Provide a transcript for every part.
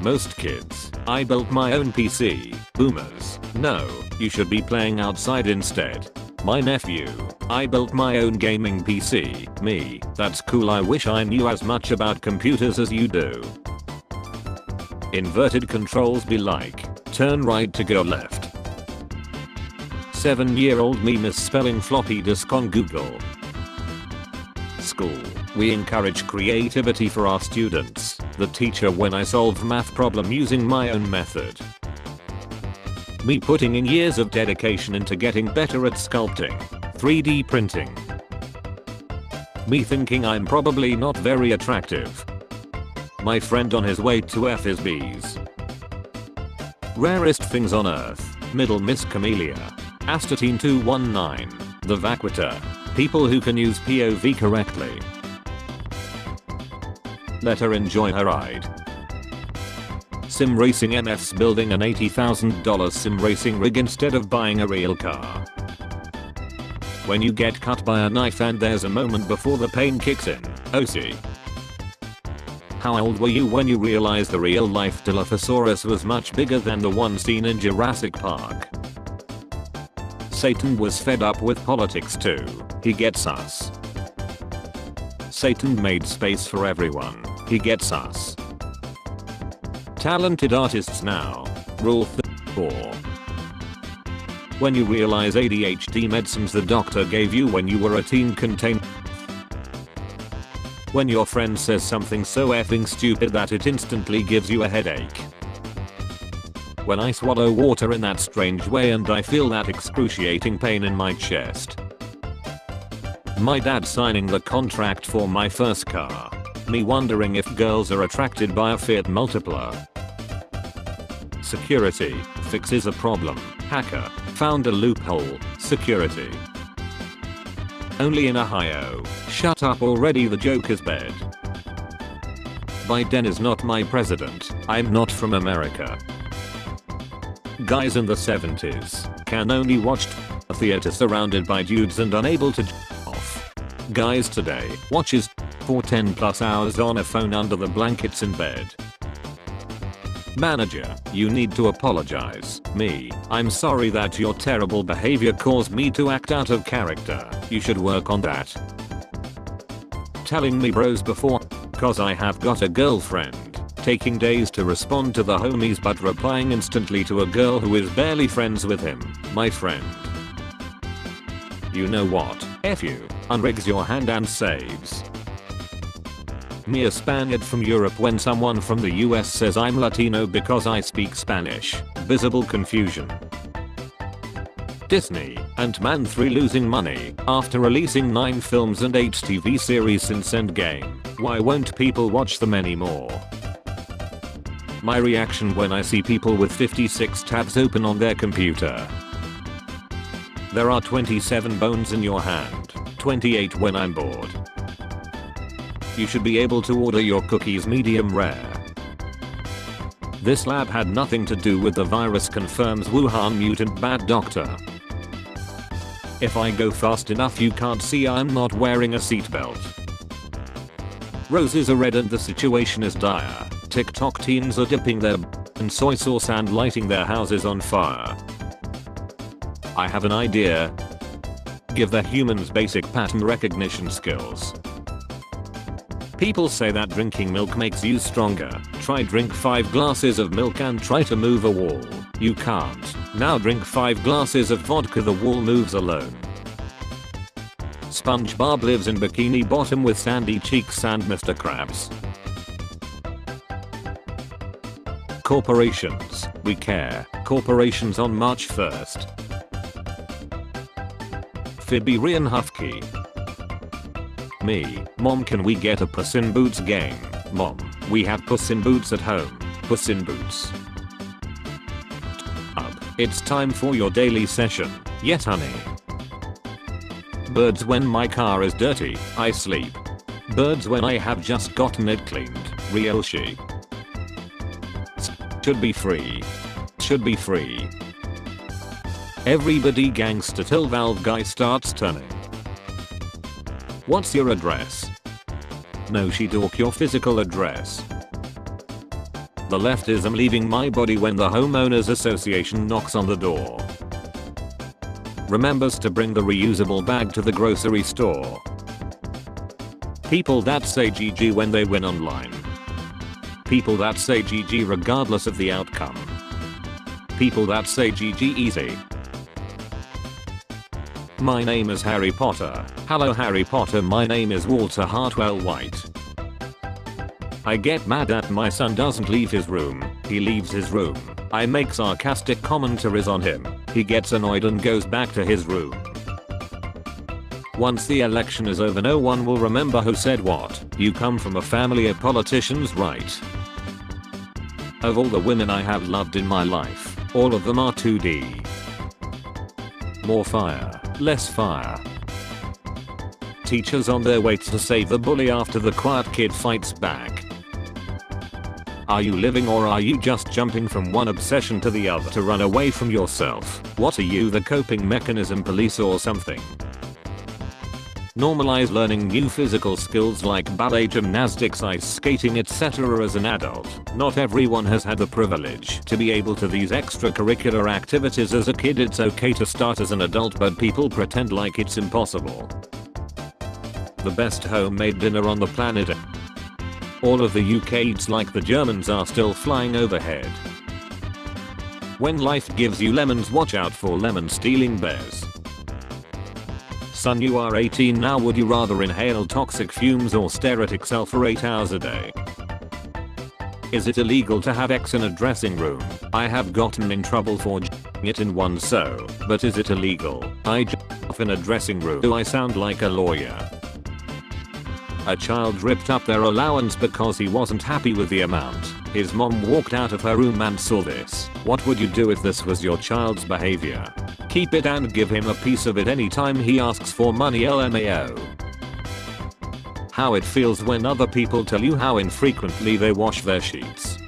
Most kids. I built my own PC. Boomers. No, you should be playing outside instead. My nephew. I built my own gaming PC. Me. That's cool. I wish I knew as much about computers as you do. Inverted controls be like, turn right to go left. 7-year-old me misspelling floppy disk on Google. School. We encourage creativity for our students. The teacher when I solve math problem using my own method. Me putting in years of dedication into getting better at sculpting. 3D printing. Me thinking I'm probably not very attractive. My friend on his way to FSB's. Rarest things on earth. Middle Miss Camellia. Astatine 219. The Vaquita. People who can use POV correctly. Let her enjoy her ride. Sim Racing MF's building an $80,000 sim racing rig instead of buying a real car. When you get cut by a knife and there's a moment before the pain kicks in. OC. How old were you when you realized the real life Dilophosaurus was much bigger than the one seen in Jurassic Park? Satan was fed up with politics too. He gets us. Satan made space for everyone. He gets us. Talented artists now. Rule 4. When you realize ADHD medicines the doctor gave you when you were a teen contain. When your friend says something so effing stupid that it instantly gives you a headache. When I swallow water in that strange way and I feel that excruciating pain in my chest. My dad signing the contract for my first car. Me wondering if girls are attracted by a Fiat Multipla. Security fixes a problem. Hacker found a loophole. Security. Only in Ohio. Shut up already, the joke is bad. Biden is not my president. I'm not from America. Guys in the 70s can only watch a theater surrounded by dudes and unable to off. Guys today watches for 10 plus hours on a phone under the blankets in bed. Manager, you need to apologize. Me, I'm sorry that your terrible behavior caused me to act out of character. You should work on that. Telling me bros before, cause I have got a girlfriend. Taking days to respond to the homies but replying instantly to a girl who is barely friends with him. My friend. You know what? F you. Unrigs your hand and saves. Me a Spaniard from Europe when someone from the US says I'm Latino because I speak Spanish. Visible confusion. Disney, Ant-Man 3 losing money after releasing 9 films and 8 TV series since Endgame. Why won't people watch them anymore? My reaction when I see people with 56 tabs open on their computer. There are 27 bones in your hand, 28 when I'm bored. You should be able to order your cookies medium rare. This lab had nothing to do with the virus, confirms Wuhan mutant bad doctor. If I go fast enough you can't see I'm not wearing a seatbelt. Roses are red and the situation is dire. TikTok teens are dipping their in soy sauce and lighting their houses on fire. I have an idea. Give the humans basic pattern recognition skills. People say that drinking milk makes you stronger. Try drink 5 glasses of milk and try to move a wall. You can't. Now drink 5 glasses of vodka, the wall moves alone. SpongeBob lives in Bikini Bottom with sandy cheeks and Mr. Krabs. Corporations, we care. Corporations on March 1st. Fiberian Hufkey. Me, Mom, can we get a Puss in Boots game? Mom, we have Puss in Boots at home. Puss in Boots. It's time for your daily session. Yes, honey. Birds, when my car is dirty, I sleep. Birds, when I have just gotten it cleaned. Real she. Should be free. Should be free. Everybody gangster till Valve guy starts turning. What's your address? No, she talk your physical address. The left is I'm leaving my body when the homeowners association knocks on the door. Remembers to bring the reusable bag to the grocery store. People that say GG when they win online. People that say GG regardless of the outcome. People that say GG easy. My name is Harry Potter. Hello Harry Potter, my name is Walter Hartwell White. I get mad that my son doesn't leave his room. He leaves his room. I make sarcastic commentaries on him. He gets annoyed and goes back to his room. Once the election is over, no one will remember who said what. You come from a family of politicians, right? Of all the women I have loved in my life, all of them are 2D. More fire, less fire. Teachers on their way to save the bully after the quiet kid fights back. Are you living or are you just jumping from one obsession to the other to run away from yourself? What are you, the coping mechanism police or something? Normalize learning new physical skills like ballet, gymnastics, ice skating, etc. as an adult. Not everyone has had the privilege to be able to these extracurricular activities as a kid. It's okay to start as an adult, but people pretend like it's impossible. The best homemade dinner on the planet. All of the UK eats like the Germans are still flying overhead. When life gives you lemons, watch out for lemon stealing bears. Son, you are 18 now, would you rather inhale toxic fumes or stare at Excel for 8 hours a day? Is it illegal to have X in a dressing room? I have gotten in trouble for it in one, so, but is it illegal? I off in a dressing room. Do I sound like a lawyer? A child ripped up their allowance because he wasn't happy with the amount. His mom walked out of her room and saw this. What would you do if this was your child's behavior? Keep it and give him a piece of it anytime he asks for money, LMAO. How it feels when other people tell you how infrequently they wash their sheets.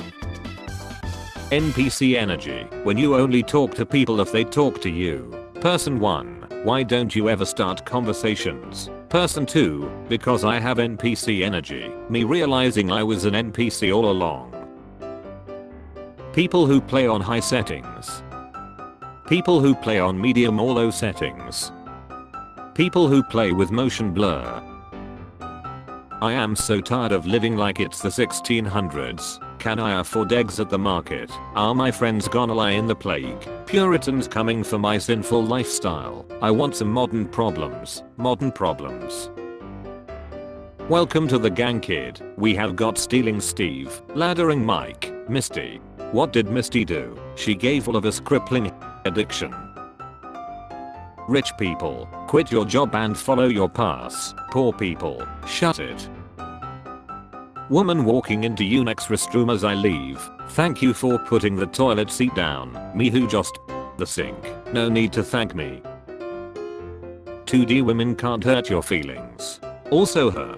NPC energy, when you only talk to people if they talk to you. Person 1, why don't you ever start conversations? Person 2, because I have NPC energy, me realizing I was an NPC all along. People who play on high settings. People who play on medium or low settings. People who play with motion blur. I am so tired of living like it's the 1600s. Can I afford eggs at the market? Are my friends gonna lie in the plague? Puritans coming for my sinful lifestyle. I want some modern problems. Modern problems. Welcome to the gang, kid. We have got Stealing Steve, Laddering Mike, Misty. What did Misty do? She gave all of us crippling addiction. Rich people, quit your job and follow your paths. Poor people, shut it. Woman walking into Unix restroom as I leave. Thank you for putting the toilet seat down. Me who just the sink. No need to thank me. 2D women can't hurt your feelings. Also her.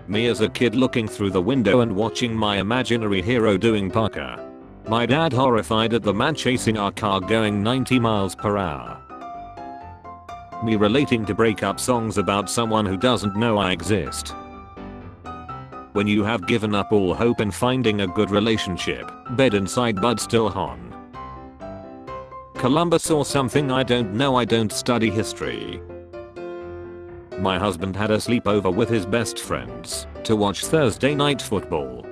Me as a kid looking through the window and watching my imaginary hero doing parkour. My dad horrified at the man chasing our car going 90 miles per hour. Me relating to breakup songs about someone who doesn't know I exist. When you have given up all hope in finding a good relationship, bed inside bud still on. Columbus or something, I don't know, I don't study history. My husband had a sleepover with his best friends to watch Thursday night football.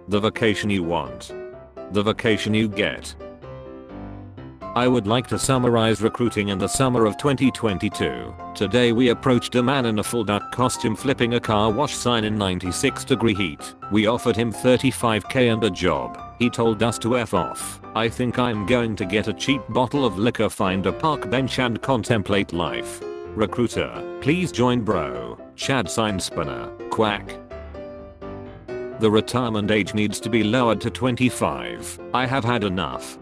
The vacation you want. The vacation you get. I would like to summarize recruiting in the summer of 2022. Today we approached a man in a full duck costume flipping a car wash sign in 96-degree heat. We offered him $35K and a job. He told us to F off. I think I'm going to get a cheap bottle of liquor, find a park bench and contemplate life. Recruiter, please join bro. Chad sign spinner, quack. The retirement age needs to be lowered to 25. I have had enough.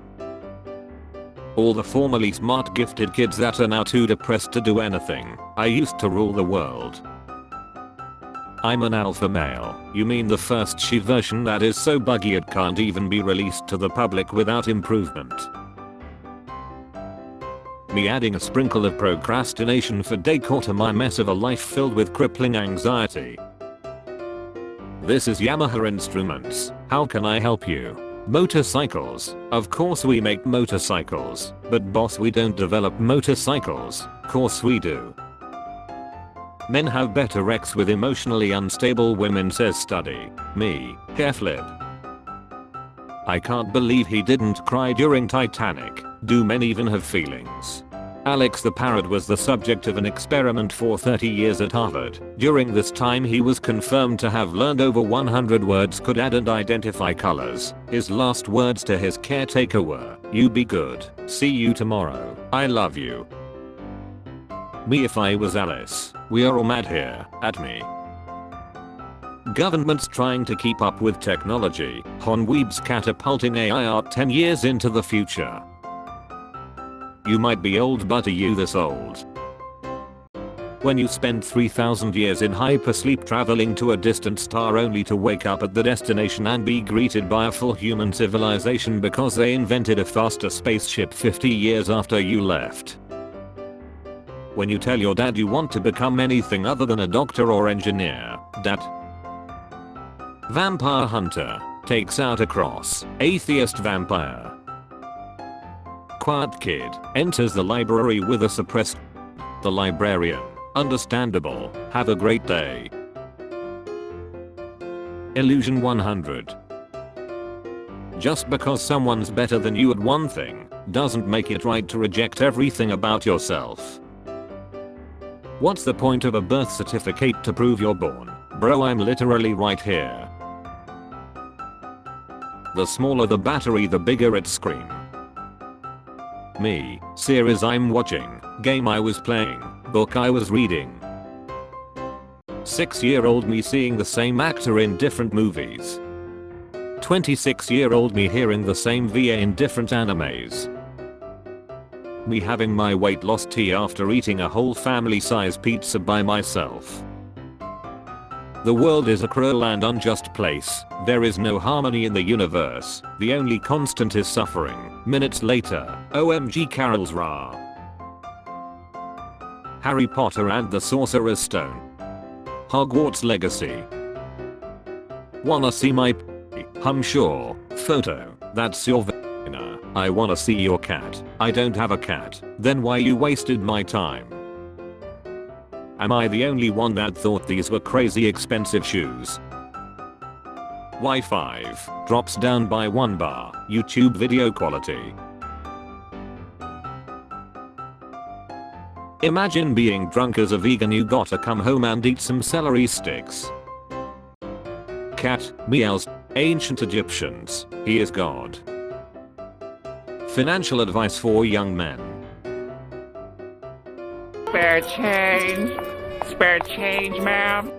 All the formerly smart gifted kids that are now too depressed to do anything. I used to rule the world. I'm an alpha male. You mean the first she version that is so buggy it can't even be released to the public without improvement? Me adding a sprinkle of procrastination for decor to my mess of a life filled with crippling anxiety. This is Yamaha Instruments. How can I help you? Motorcycles. Of course we make motorcycles. But boss, we don't develop motorcycles. Course we do. Men have better ex with emotionally unstable women, says study. Me. Hair flip. I can't believe he didn't cry during Titanic. Do men even have feelings? Alex the parrot was the subject of an experiment for 30 years at Harvard. During this time he was confirmed to have learned over 100 words, could add and identify colors. His last words to his caretaker were, "You be good. See you tomorrow. I love you." Me if I was Alice. We are all mad here at me. Governments trying to keep up with technology. Honweebs catapulting AI art 10 years into the future. You might be old, but are you this old? When you spend 3000 years in hypersleep traveling to a distant star only to wake up at the destination and be greeted by a full human civilization because they invented a faster spaceship 50 years after you left. When you tell your dad you want to become anything other than a doctor or engineer, dad. Vampire hunter takes out a cross. Atheist vampire. Quiet kid enters the library with a suppressed. The librarian. Understandable. Have a great day. Illusion 100. Just because someone's better than you at one thing doesn't make it right to reject everything about yourself. What's the point of a birth certificate to prove you're born? Bro, I'm literally right here. The smaller the battery, the bigger it scream. Me. Series I'm watching. Game I was playing. Book I was reading. 6-year-old me seeing the same actor in different movies. 26-year-old me hearing the same VA in different animes. Me having my weight loss tea after eating a whole family-size pizza by myself. The world is a cruel and unjust place. There is no harmony in the universe. The only constant is suffering. Minutes later, OMG Carol's Ra. Harry Potter and the Sorcerer's Stone. Hogwarts Legacy. Wanna see my sure photo? That's your vagina. I wanna see your cat. I don't have a cat. Then why you wasted my time? Am I the only one that thought these were crazy expensive shoes? Y5 drops down by 1 bar. YouTube video quality. Imagine being drunk as a vegan. You gotta come home and eat some celery sticks. Cat meows. Ancient Egyptians. He is God. Financial advice for young men. Spare change. Spare change, ma'am.